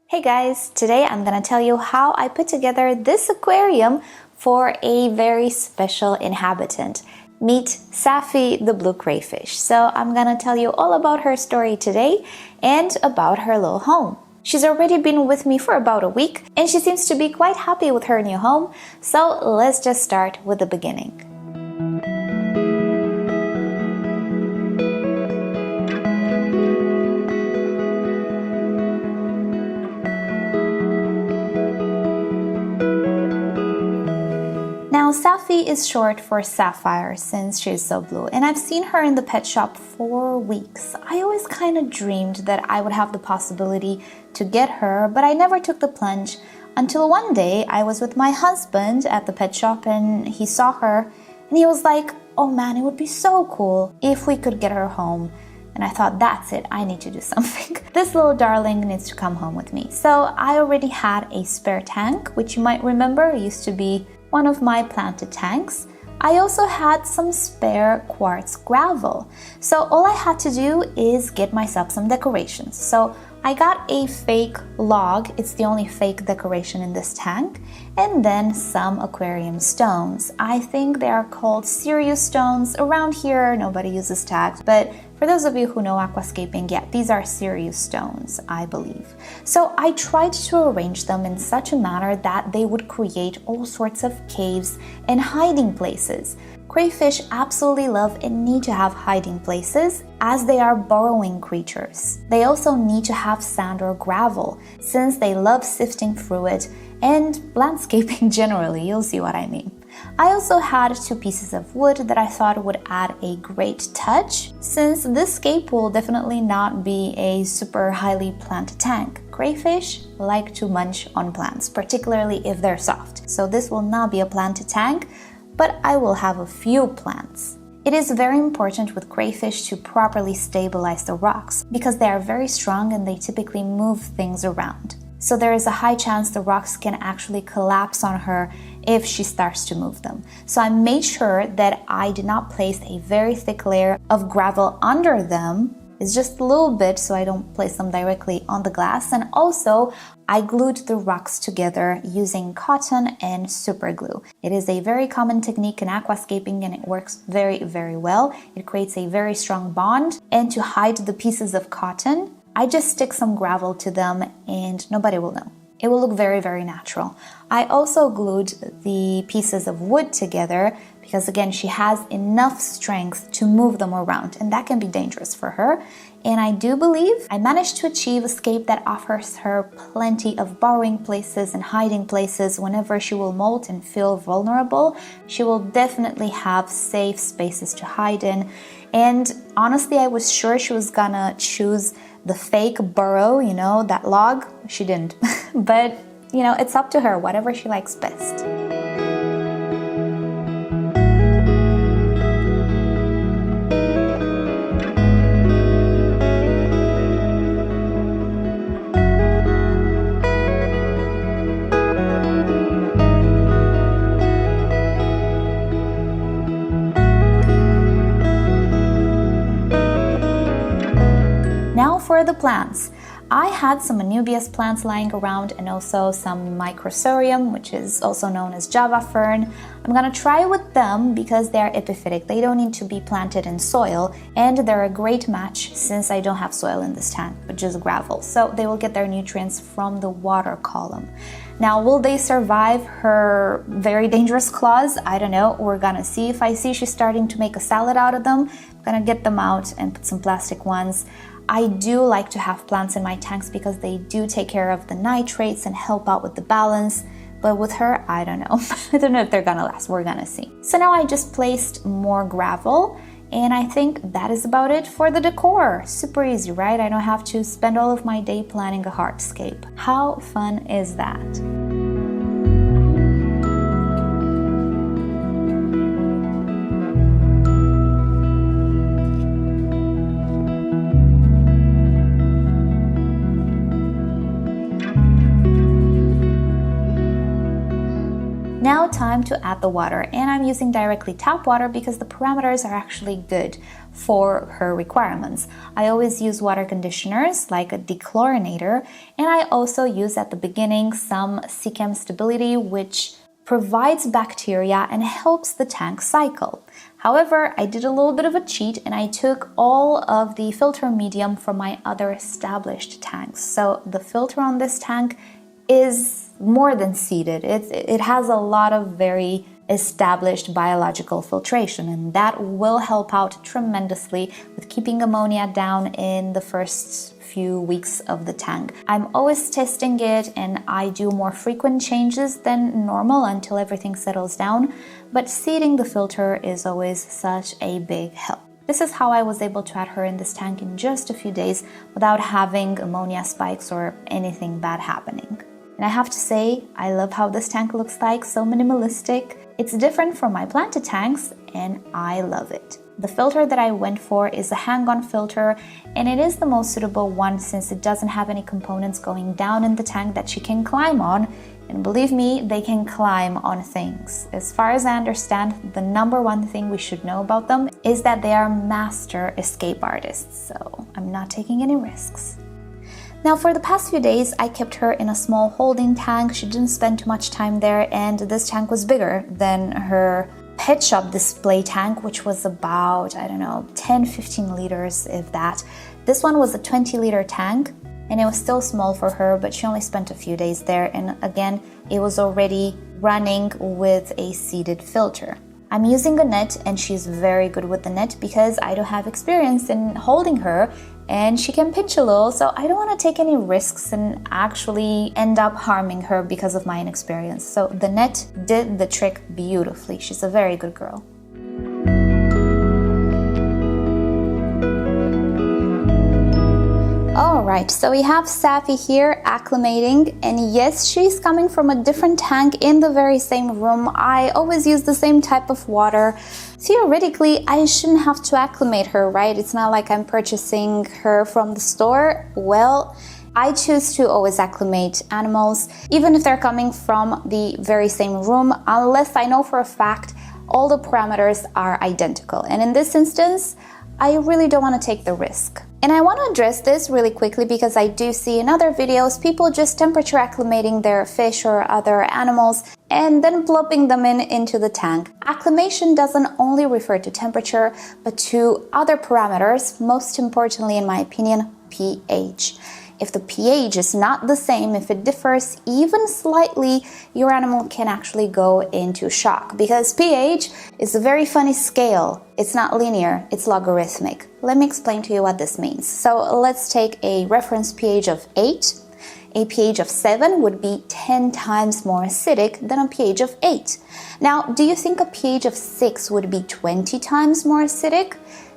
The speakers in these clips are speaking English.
Hey guys, today I'm gonna tell you how I put together this aquarium for a very special inhabitant. Meet Safi the blue crayfish. So I'm gonna tell you all about her story today and about her little home. She's already been with me for about a week and she seems to be quite happy with her new home. So let's just start with the beginning. Now, Safi is short for Sapphire since she's so blue, and I've seen her in the pet shop for weeks. I always kind of dreamed that I would have the possibility to get her, but I never took the plunge until one day I was with my husband at the pet shop and he saw her and he was like, "Oh man, it would be so cool if we could get her home." And I thought, that's it, I need to do something. This little darling needs to come home with me. So I already had a spare tank, which you might remember used to be one of my planted tanks. I also had some spare quartz gravel. So all I had to do is get myself some decorations. So I got a fake log, it's the only fake decoration in this tank, and then some aquarium stones. I think they are called Sirius stones. Around here, nobody uses tags, but for those of you who know aquascaping, yeah, these are Sirius stones, I believe. So I tried to arrange them in such a manner that they would create all sorts of caves and hiding places. Crayfish absolutely love and need to have hiding places as they are burrowing creatures. They also need to have sand or gravel since they love sifting through it, and landscaping generally, you'll see what I mean. I also had 2 pieces of wood that I thought would add a great touch since this scape will definitely not be a super highly planted tank. Crayfish like to munch on plants, particularly if they're soft. So this will not be a planted tank, but I will have a few plants. It is very important with crayfish to properly stabilize the rocks because they are very strong and they typically move things around. So there is a high chance the rocks can actually collapse on her if she starts to move them. So I made sure that I did not place a very thick layer of gravel under them. It's just a little bit so I don't place them directly on the glass. And also I glued the rocks together using cotton and super glue. It is a very common technique in aquascaping and it works very, very well. It creates a very strong bond. And to hide the pieces of cotton, I just stick some gravel to them and nobody will know. It will look very, very natural. I also glued the pieces of wood together because again, she has enough strength to move them around and that can be dangerous for her. And I do believe I managed to achieve a scape that offers her plenty of burrowing places and hiding places. Whenever she will molt and feel vulnerable, she will definitely have safe spaces to hide in. And honestly, I was sure she was gonna choose the fake burrow, you know, that log. She didn't. But, you know, it's up to her, whatever she likes best. Now for the plants. I had some anubias plants lying around and also some microsorium, which is also known as Java fern. I'm gonna try with them because they are epiphytic. They don't need to be planted in soil and they're a great match since I don't have soil in this tank, but just gravel. So they will get their nutrients from the water column. Now, will they survive her very dangerous claws? I don't know. We're gonna see. If I see she's starting to make a salad out of them, I'm gonna get them out and put some plastic ones. I do like to have plants in my tanks because they do take care of the nitrates and help out with the balance. But with her, I don't know. I don't know if they're gonna last. We're gonna see. So now I just placed more gravel and I think that is about it for the decor. Super easy, right? I don't have to spend all of my day planning a hardscape. How fun is that? Now time to add the water, and I'm using directly tap water because the parameters are actually good for her requirements. I always use water conditioners like a dechlorinator, and I also use at the beginning some CCAM stability, which provides bacteria and helps the tank cycle. However, I did a little bit of a cheat and I took all of the filter medium from my other established tanks. So the filter on this tank is more than seeded. It has a lot of very established biological filtration, and that will help out tremendously with keeping ammonia down in the first few weeks of the tank. I'm always testing it and I do more frequent changes than normal until everything settles down, but seeding the filter is always such a big help. This is how I was able to add her in this tank in just a few days without having ammonia spikes or anything bad happening. And I have to say, I love how this tank looks like, so minimalistic. It's different from my planted tanks and I love it. The filter that I went for is a hang-on filter, and it is the most suitable one since it doesn't have any components going down in the tank that she can climb on. And believe me, they can climb on things. As far as I understand, the number one thing we should know about them is that they are master escape artists, so I'm not taking any risks. Now for the past few days, I kept her in a small holding tank. She didn't spend too much time there, and this tank was bigger than her pet shop display tank, which was about, 10-15 liters, if that. This one was a 20-liter tank, and it was still small for her, but she only spent a few days there, and again, it was already running with a seeded filter. I'm using a net, and she's very good with the net because I don't have experience in holding her, and she can pinch a little, so I don't want to take any risks and actually end up harming her because of my inexperience. So the net did the trick beautifully. She's a very good girl. Alright, so we have Safi here acclimating, and yes, she's coming from a different tank in the very same room. I always use the same type of water. Theoretically, I shouldn't have to acclimate her, right? It's not like I'm purchasing her from the store. Well, I choose to always acclimate animals, even if they're coming from the very same room, unless I know for a fact all the parameters are identical. And in this instance, I really don't want to take the risk. And I want to address this really quickly because I do see in other videos people just temperature acclimating their fish or other animals and then plopping them into the tank. Acclimation doesn't only refer to temperature, but to other parameters, most importantly, in my opinion, pH. If the pH is not the same, if it differs even slightly, your animal can actually go into shock because pH is a very funny scale. It's not linear, it's logarithmic. Let me explain to you what this means. So let's take a reference pH of 8. A pH of 7 would be 10 times more acidic than a pH of 8. Now, do you think a pH of 6 would be 20 times more acidic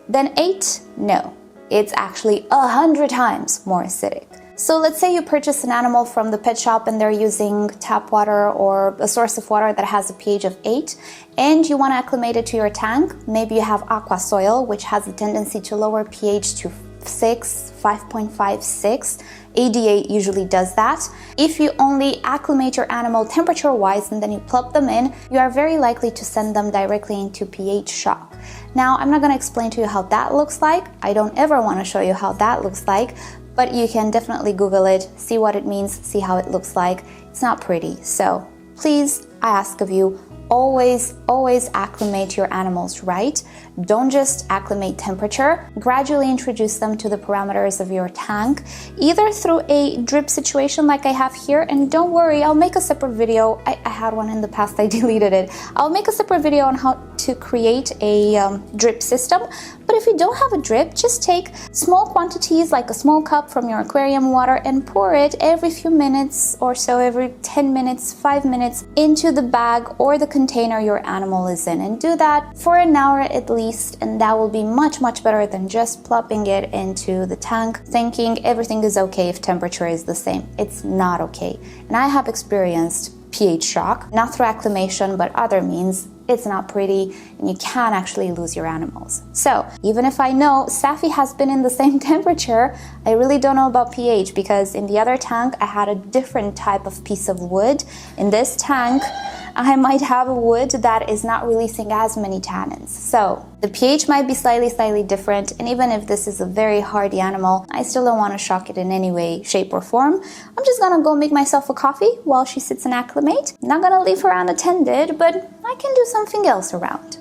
than 8? No. It's actually 100 times more acidic. So let's say you purchase an animal from the pet shop and they're using tap water or a source of water that has a pH of 8 and you want to acclimate it to your tank. Maybe you have aqua soil, which has a tendency to lower pH to 6, 5.5, 6. ADA usually does that. If you only acclimate your animal temperature-wise and then you plop them in, you are very likely to send them directly into pH shock. Now, I'm not going to explain to you how that looks like. I don't ever want to show you how that looks like, but you can definitely Google it, see what it means, see how it looks like. It's not pretty. So please, I ask of you, always acclimate your animals right. Don't just acclimate temperature. Gradually introduce them to the parameters of your tank, either through a drip situation like I have here. And don't worry, I'll make a separate video. I had one in the past, I deleted it. I'll make a separate video on how to create a drip system. But if you don't have a drip, just take small quantities like a small cup from your aquarium water and pour it every few minutes or so, every 10 minutes, 5 minutes into the bag or the container your animal is in, and do that for an hour at least, and that will be much better than just plopping it into the tank thinking everything is okay if temperature is the same. It's not okay, and I have experienced pH shock, not through acclimation but other means. It's not pretty and you can actually lose your animals. So even if I know Safi has been in the same temperature, I really don't know about pH because in the other tank I had a different type of piece of wood. In this tank, I might have a wood that is not releasing as many tannins. So the pH might be slightly different, and even if this is a very hardy animal, I still don't want to shock it in any way, shape, or form. I'm just gonna go make myself a coffee while she sits and acclimate. Not gonna leave her unattended, but I can do something else around.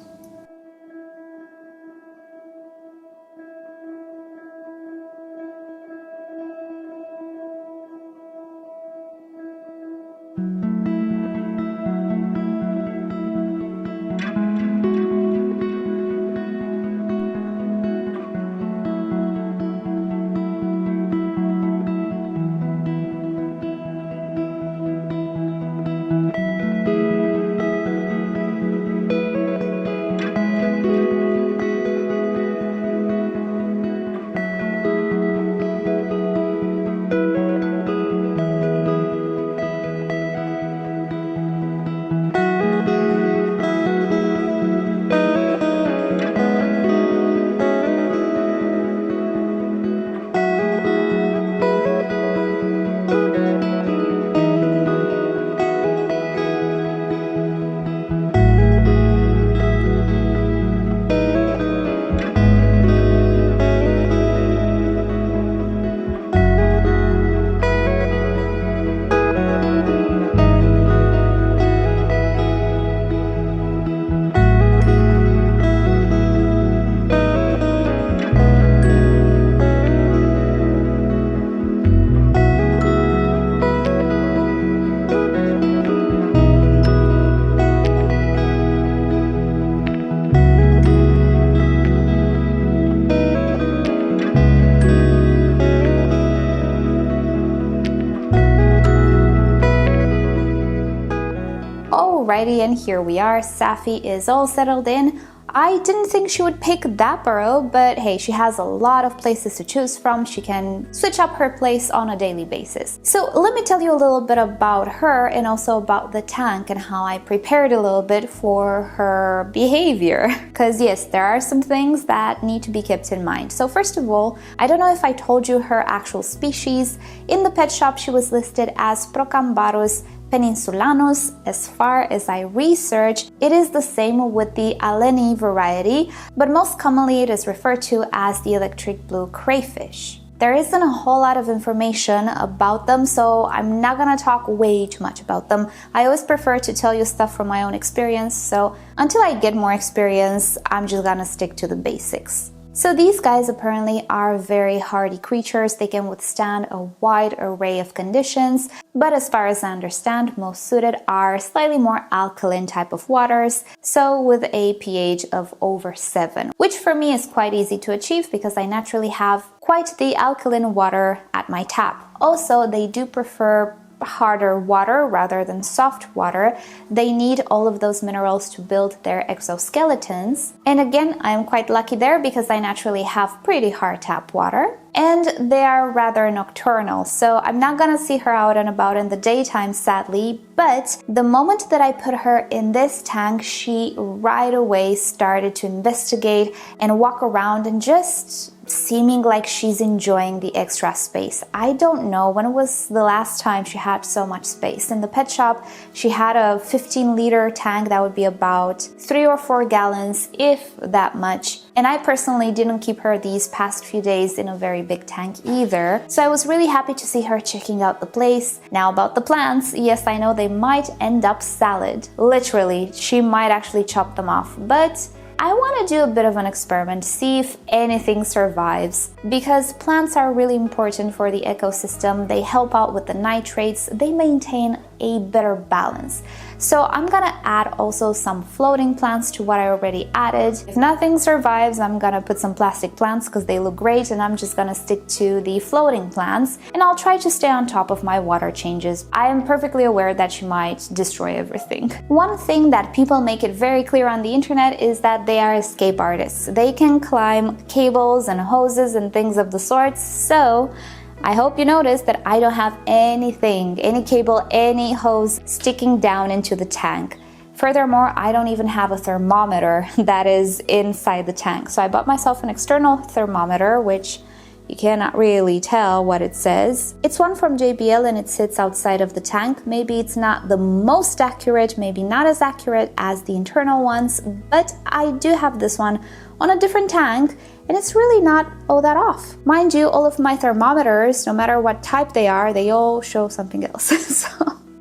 Alrighty, and here we are. Safi is all settled in. I didn't think she would pick that burrow, but hey, she has a lot of places to choose from. She can switch up her place on a daily basis. So let me tell you a little bit about her and also about the tank and how I prepared a little bit for her behavior. Because yes, there are some things that need to be kept in mind. So first of all, I don't know if I told you her actual species. In the pet shop, she was listed as Procambarus peninsulanus. As far as I researched, it is the same with the Aleni variety, but most commonly it is referred to as the electric blue crayfish. There isn't a whole lot of information about them, so I'm not gonna talk way too much about them. I always prefer to tell you stuff from my own experience, so until I get more experience, I'm just gonna stick to the basics. So these guys apparently are very hardy creatures. They can withstand a wide array of conditions, but as far as I understand, most suited are slightly more alkaline type of waters, so with a pH of over 7, which for me is quite easy to achieve because I naturally have quite the alkaline water at my tap. Also, they do prefer harder water rather than soft water. They need all of those minerals to build their exoskeletons. And again, I'm quite lucky there because I naturally have pretty hard tap water. And they are rather nocturnal, so I'm not gonna see her out and about in the daytime, sadly, but the moment that I put her in this tank, she right away started to investigate and walk around and just seeming like she's enjoying the extra space. I don't know when was the last time she had so much space. In the pet shop, she had a 15-liter tank that would be about 3 or 4 gallons, if that much. And I personally didn't keep her these past few days in a very big tank either. So I was really happy to see her checking out the place. Now about the plants, yes, I know they might end up salad. Literally, she might actually chop them off, but I want to do a bit of an experiment, see if anything survives, because plants are really important for the ecosystem. They help out with the nitrates, they maintain a better balance. So I'm gonna add also some floating plants to what I already added. If nothing survives, I'm gonna put some plastic plants because they look great, and I'm just gonna stick to the floating plants, and I'll try to stay on top of my water changes. I am perfectly aware that she might destroy everything. One thing that people make it very clear on the internet is that they are escape artists. They can climb cables and hoses and things of the sorts, so I hope you noticed that I don't have anything, any cable, any hose sticking down into the tank. Furthermore, I don't even have a thermometer that is inside the tank. So I bought myself an external thermometer, which You cannot really tell what it says. It's one from JBL and it sits outside of the tank. Maybe it's not the most accurate, maybe not as accurate as the internal ones, but I do have this one on a different tank and it's really not all that off. Mind you, all of my thermometers, no matter what type they are, they all show something else. So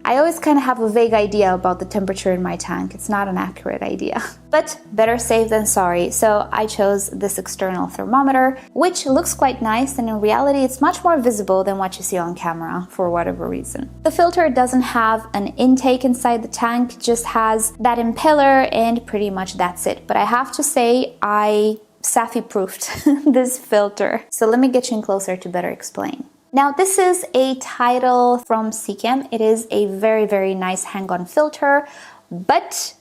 I always kind of have a vague idea about the temperature in my tank. It's not an accurate idea. But better safe than sorry. So I chose this external thermometer, which looks quite nice, and in reality it's much more visible than what you see on camera for whatever reason. The filter doesn't have an intake inside the tank, it just has that impeller and pretty much that's it. But I have to say I Safi proofed this filter. So let me get you in closer to better explain. Now this is a Tidal from Seachem. It is a very, very nice hang-on filter, but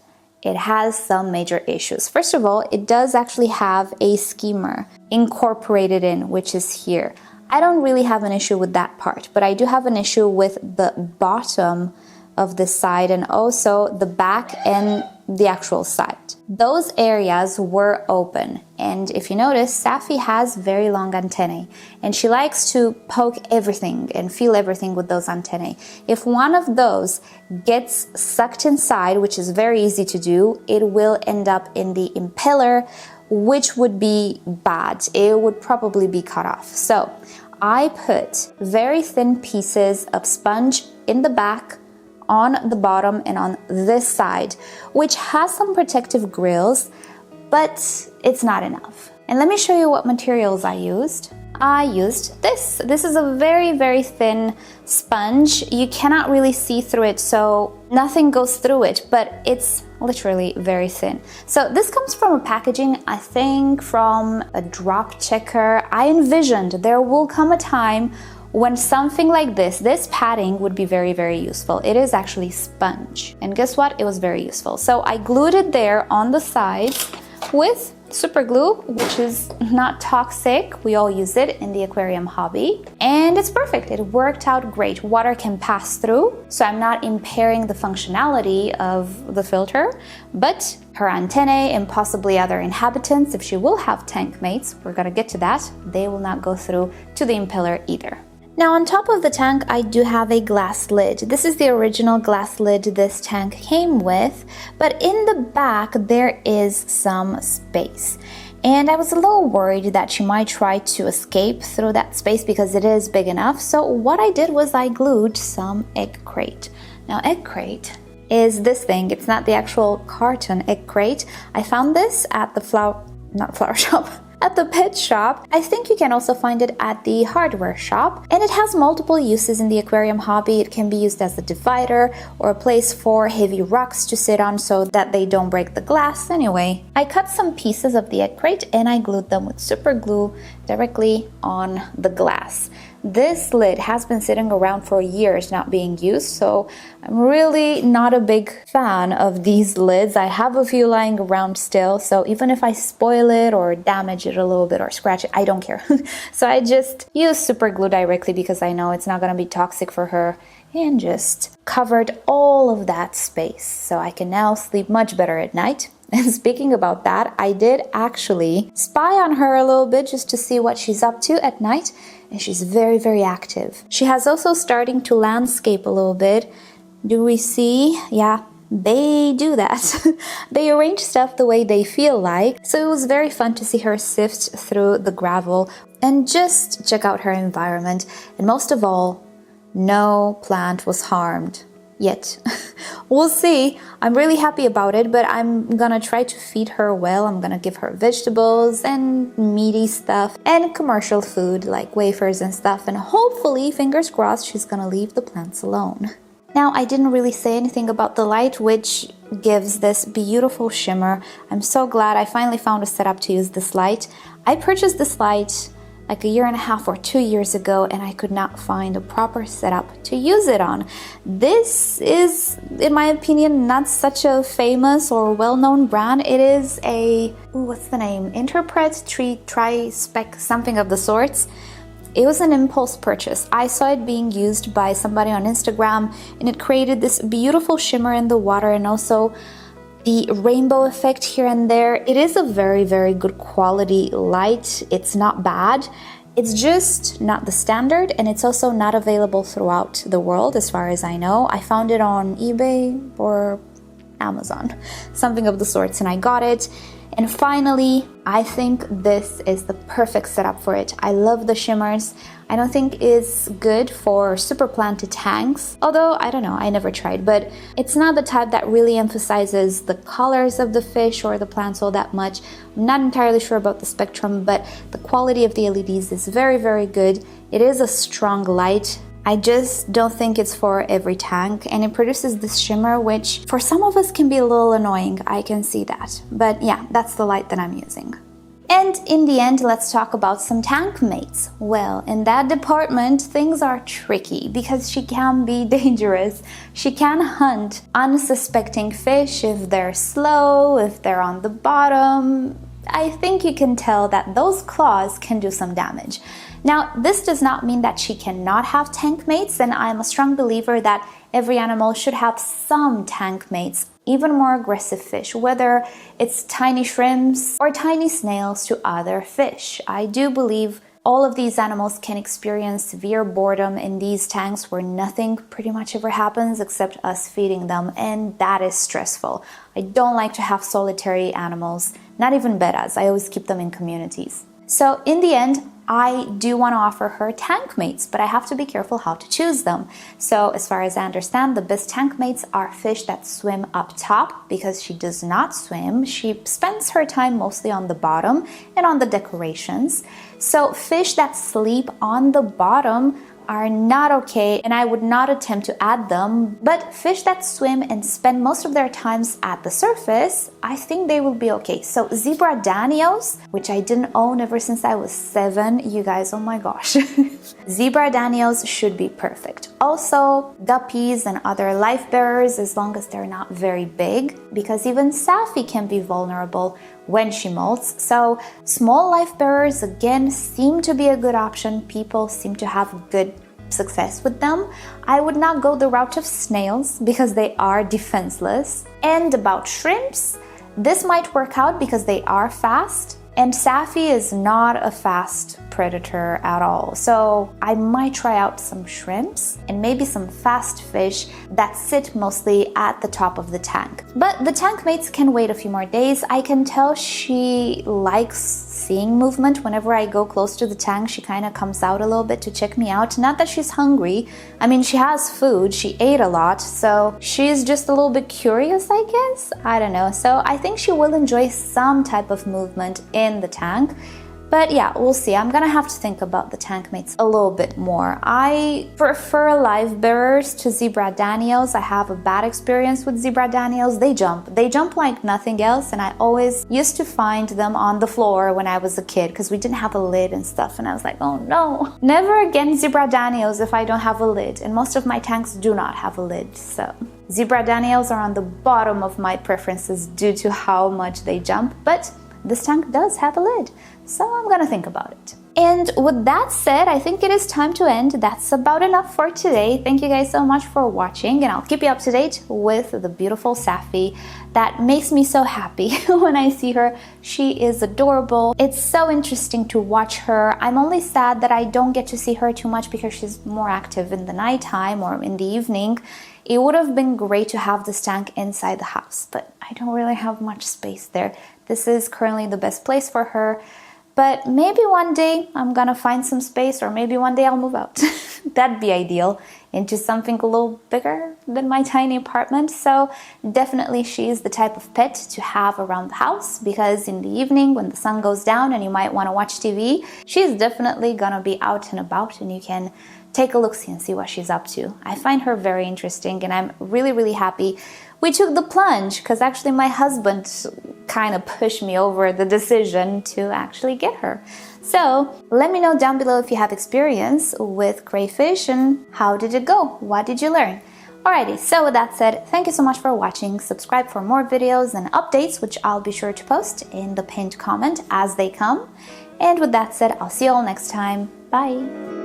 it has some major issues. First of all, it does actually have a skimmer incorporated in, which is here. I don't really have an issue with that part, but I do have an issue with the bottom of the side and also the back and the actual side. Those areas were open, and if you notice, Safi has very long antennae and she likes to poke everything and feel everything with those antennae. If one of those gets sucked inside, which is very easy to do, it will end up in the impeller, which would be bad. It would probably be cut off. So I put very thin pieces of sponge in the back, on the bottom and on this side, which has some protective grills, but it's not enough. And let me show you what materials I used. I used this. This is a very, very thin sponge. You cannot really see through it, so nothing goes through it, but it's literally very thin. So this comes from a packaging, I think from a drop checker. I envisioned there will come a time when something like this padding would be very, very useful. It is actually sponge. And guess what? It was very useful. So I glued it there on the sides with super glue, which is not toxic. We all use it in the aquarium hobby. And it's perfect. It worked out great. Water can pass through, so I'm not impairing the functionality of the filter, but her antennae and possibly other inhabitants, if she will have tank mates, we're gonna get to that, they will not go through to the impeller either. Now on top of the tank, I do have a glass lid. This is the original glass lid this tank came with, but in the back there is some space. And I was a little worried that she might try to escape through that space because it is big enough. So what I did was I glued some egg crate. Now egg crate is this thing. It's not the actual carton egg crate. I found this at the at the pet shop. I think you can also find it at the hardware shop, and it has multiple uses in the aquarium hobby. It can be used as a divider or a place for heavy rocks to sit on so that they don't break the glass. Anyway, I cut some pieces of the egg crate and I glued them with super glue directly on the glass. This lid has been sitting around for years not being used, so I'm really not a big fan of these lids. I have a few lying around still, so even if I spoil it or damage it a little bit or scratch it, I don't care. So I just use super glue directly because I know it's not going to be toxic for her, and just covered all of that space so I can now sleep much better at night. And speaking about that, I did actually spy on her a little bit just to see what she's up to at night, and she's very, very active. She has also starting to landscape a little bit. Do we see? Yeah, they do that. They arrange stuff the way they feel like. So it was very fun to see her sift through the gravel and just check out her environment. And most of all, no plant was harmed. Yet. We'll see. I'm really happy about it, but I'm gonna try to feed her well. I'm gonna give her vegetables and meaty stuff and commercial food like wafers and stuff, and hopefully, fingers crossed, she's gonna leave the plants alone. Now, I didn't really say anything about the light, which gives this beautiful shimmer. I'm so glad I finally found a setup to use this light. I purchased this light like a year and a half or 2 years ago, and I could not find a proper setup to use it on. This is, in my opinion, not such a famous or well-known brand. It is a, what's the name? Interpret Tri-Spec, something of the sorts. It was an impulse purchase. I saw it being used by somebody on Instagram, and it created this beautiful shimmer in the water and also the rainbow effect here and there. It is a very, very good quality light. It's not bad. It's just not the standard, and it's also not available throughout the world as far as I know. I found it on eBay or Amazon, something of the sorts, and I got it. And finally, I think this is the perfect setup for it. I love the shimmers. I don't think it's good for super planted tanks, although I don't know, I never tried, but it's not the type that really emphasizes the colors of the fish or the plants all that much. I'm not entirely sure about the spectrum, but the quality of the LEDs is very, very good. It is a strong light. I just don't think it's for every tank, and it produces this shimmer which for some of us can be a little annoying. I can see that, but yeah, that's the light that I'm using. And in the end, let's talk about some tank mates. Well, in that department, things are tricky because she can be dangerous. She can hunt unsuspecting fish if they're slow, if they're on the bottom. I think you can tell that those claws can do some damage. Now, this does not mean that she cannot have tank mates, and I'm a strong believer that every animal should have some tank mates, even more aggressive fish, whether it's tiny shrimps or tiny snails to other fish. I do believe all of these animals can experience severe boredom in these tanks where nothing pretty much ever happens except us feeding them, and that is stressful. I don't like to have solitary animals, not even bettas. I always keep them in communities. So in the end, I do want to offer her tank mates, but I have to be careful how to choose them. So as far as I understand, the best tank mates are fish that swim up top, because she does not swim. She spends her time mostly on the bottom and on the decorations. So fish that sleep on the bottom are not okay, and I would not attempt to add them. But fish that swim and spend most of their times at the surface, I think they will be okay. So zebra danios, which I didn't own ever since I was 7, you guys, oh my gosh. Zebra danios should be perfect. Also, guppies and other life bearers, as long as they're not very big, because even Safi can be vulnerable when she molts. So small life bearers again seem to be a good option. People seem to have good success with them. I would not go the route of snails because they are defenseless. And about shrimps, this might work out because they are fast, and Safi is not a fast predator at all. So I might try out some shrimps and maybe some fast fish that sit mostly at the top of the tank. But the tank mates can wait a few more days. I can tell she likes seeing movement. Whenever I go close to the tank, she kind of comes out a little bit to check me out. Not that she's hungry. I mean, she has food. She ate a lot. So she's just a little bit curious, I guess. I don't know. So I think she will enjoy some type of movement in the tank. But yeah, we'll see. I'm gonna have to think about the tank mates a little bit more. I prefer live bearers to zebra danios. I have a bad experience with zebra danios. They jump like nothing else, and I always used to find them on the floor when I was a kid because we didn't have a lid and stuff, and I was like, oh no, never again zebra danios if I don't have a lid, and most of my tanks do not have a lid. So zebra danios are on the bottom of my preferences due to how much they jump, but this tank does have a lid, so I'm gonna think about it. And with that said, I think it is time to end. That's about enough for today. Thank you guys so much for watching, and I'll keep you up to date with the beautiful Safi. That makes me so happy when I see her. She is adorable. It's so interesting to watch her. I'm only sad that I don't get to see her too much because she's more active in the nighttime or in the evening. It would have been great to have this tank inside the house, but I don't really have much space there. This is currently the best place for her, but maybe one day I'm gonna find some space, or maybe one day I'll move out. That'd be ideal, into something a little bigger than my tiny apartment. So definitely she is the type of pet to have around the house, because in the evening when the sun goes down and you might want to watch TV, she's definitely gonna be out and about, and you can take a look-see and see what she's up to. I find her very interesting, and I'm really, really happy we took the plunge, because actually my husband kind of pushed me over the decision to actually get her. So let me know down below if you have experience with crayfish and how did it go? What did you learn? Alrighty, so with that said, thank you so much for watching. Subscribe for more videos and updates, which I'll be sure to post in the pinned comment as they come. And with that said, I'll see you all next time. Bye!